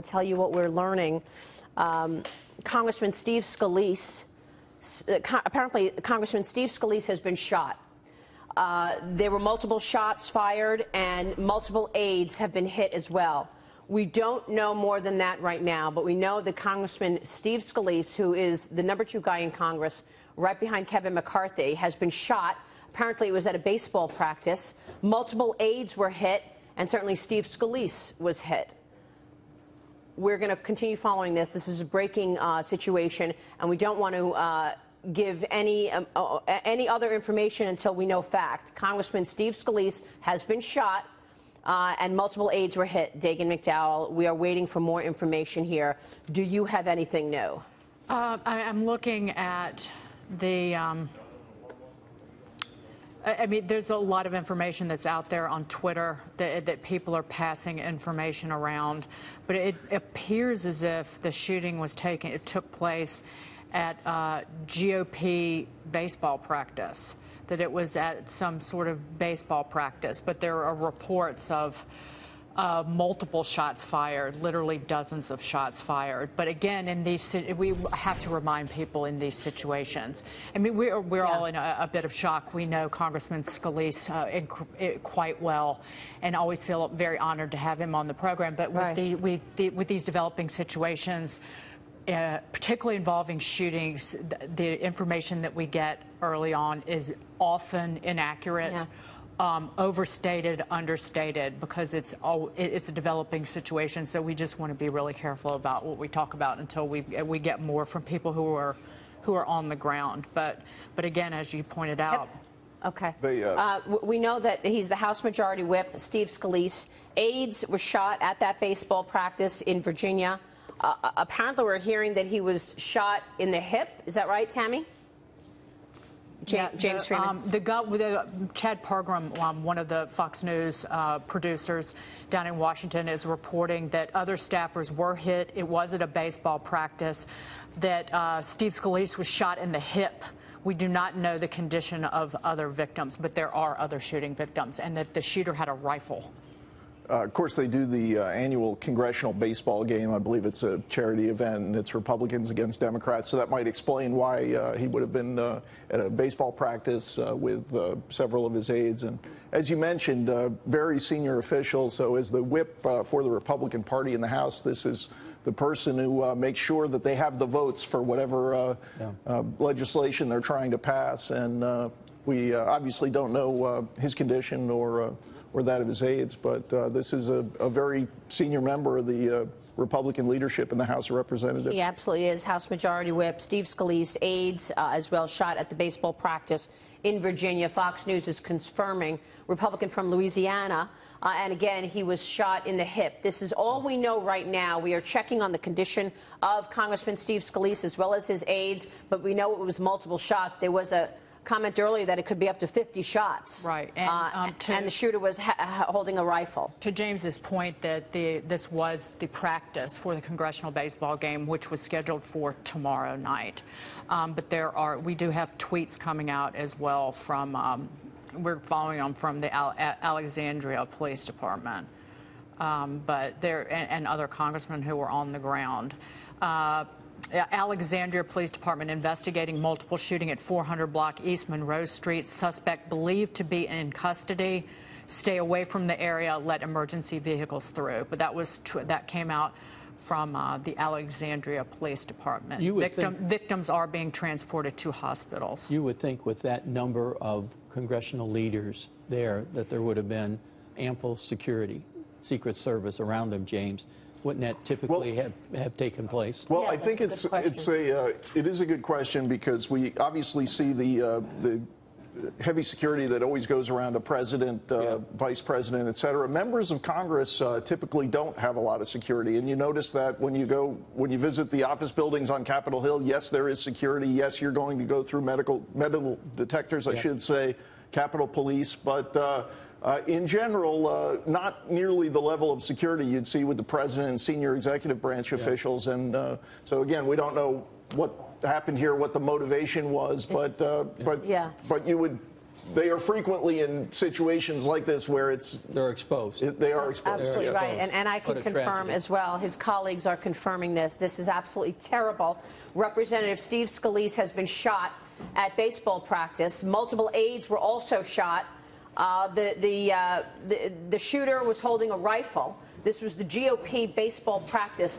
tell you what we're learning. Congressman Steve Scalise, apparently Congressman Steve Scalise has been shot. There were multiple shots fired and multiple aides have been hit as well. We don't know more than that right now, but we know that Congressman Steve Scalise, who is the #2 guy in Congress, right behind Kevin McCarthy, has been shot. Apparently it was at a baseball practice. Multiple aides were hit, and certainly Steve Scalise was hit. We're going to continue following this. This is a breaking situation, and we don't want to give any other information until we know fact. Congressman Steve Scalise has been shot, and multiple aides were hit. Dagen, McDowell, we are waiting for more information here. Do you have anything new? I'm looking at the... I mean, there's a lot of information that's out there on Twitter that people are passing information around, but it appears as if the shooting took place at GOP baseball practice, that it was at some sort of baseball practice, but there are reports of multiple shots fired, literally dozens of shots fired. But again, we have to remind people in these situations. I mean, we're all in a bit of shock. We know Congressman Scalise quite well, and always feel very honored to have him on the program. But with these developing situations, particularly involving shootings, the information that we get early on is often inaccurate. Yeah. Overstated, understated, because it's a developing situation. So we just want to be really careful about what we talk about until we get more from people who are on the ground. But again, as you pointed out. Okay. We know that he's the House Majority Whip, Steve Scalise. Aides were shot at that baseball practice in Virginia. Apparently, we're hearing that he was shot in the hip. Is that right, Tammy? James Freeman. Chad Pergram, one of the Fox News producers down in Washington, is reporting that other staffers were hit. It was at a baseball practice. That Steve Scalise was shot in the hip. We do not know the condition of other victims, but there are other shooting victims, and that the shooter had a rifle. Of course, they do the annual congressional baseball game. I believe it's a charity event, and it's Republicans against Democrats. So that might explain why he would have been at a baseball practice with several of his aides. And as you mentioned, very senior official. So as the whip for the Republican Party in the House, this is the person who makes sure that they have the votes for whatever legislation they're trying to pass. And we obviously don't know his condition or that of his aides, but this is a very senior member of the Republican leadership in the House of Representatives. He absolutely is. House Majority Whip Steve Scalise, aides as well, shot at the baseball practice in Virginia. Fox News is confirming. Republican from Louisiana, and again, he was shot in the hip. This is all we know right now. We are checking on the condition of Congressman Steve Scalise as well as his aides, but we know it was multiple shots. There was a comment earlier that it could be up to 50 shots. Right. And the shooter was holding a rifle. To James's point that this was the practice for the congressional baseball game, which was scheduled for tomorrow night. But we do have tweets coming out as well from, we're following them from the Alexandria Police Department. And other congressmen who were on the ground. Alexandria Police Department investigating multiple shooting at 400 block East Monroe Street. Suspect believed to be in custody. Stay away from the area. Let emergency vehicles through. But that came out from the Alexandria Police Department. Victims are being transported to hospitals. You would think with that number of congressional leaders there that there would have been ample security, Secret Service around them, James. Wouldn't that typically have taken place? Well, I think it is a good question, because we obviously see the heavy security that always goes around a president, vice president, et cetera. Members of Congress typically don't have a lot of security, and you notice that when you visit the office buildings on Capitol Hill. Yes, there is security. Yes, you're going to go through metal detectors, I should say, Capitol Police, but in general, not nearly the level of security you'd see with the president and senior executive branch officials. And so again, we don't know what happened here, what the motivation was, but you would they are frequently in situations like this where they're exposed. They are exposed. Absolutely yes. right, and I can confirm as well. His colleagues are confirming this. This is absolutely terrible. Representative Steve Scalise has been shot at baseball practice. Multiple aides were also shot. The shooter was holding a rifle. This was the GOP baseball practice.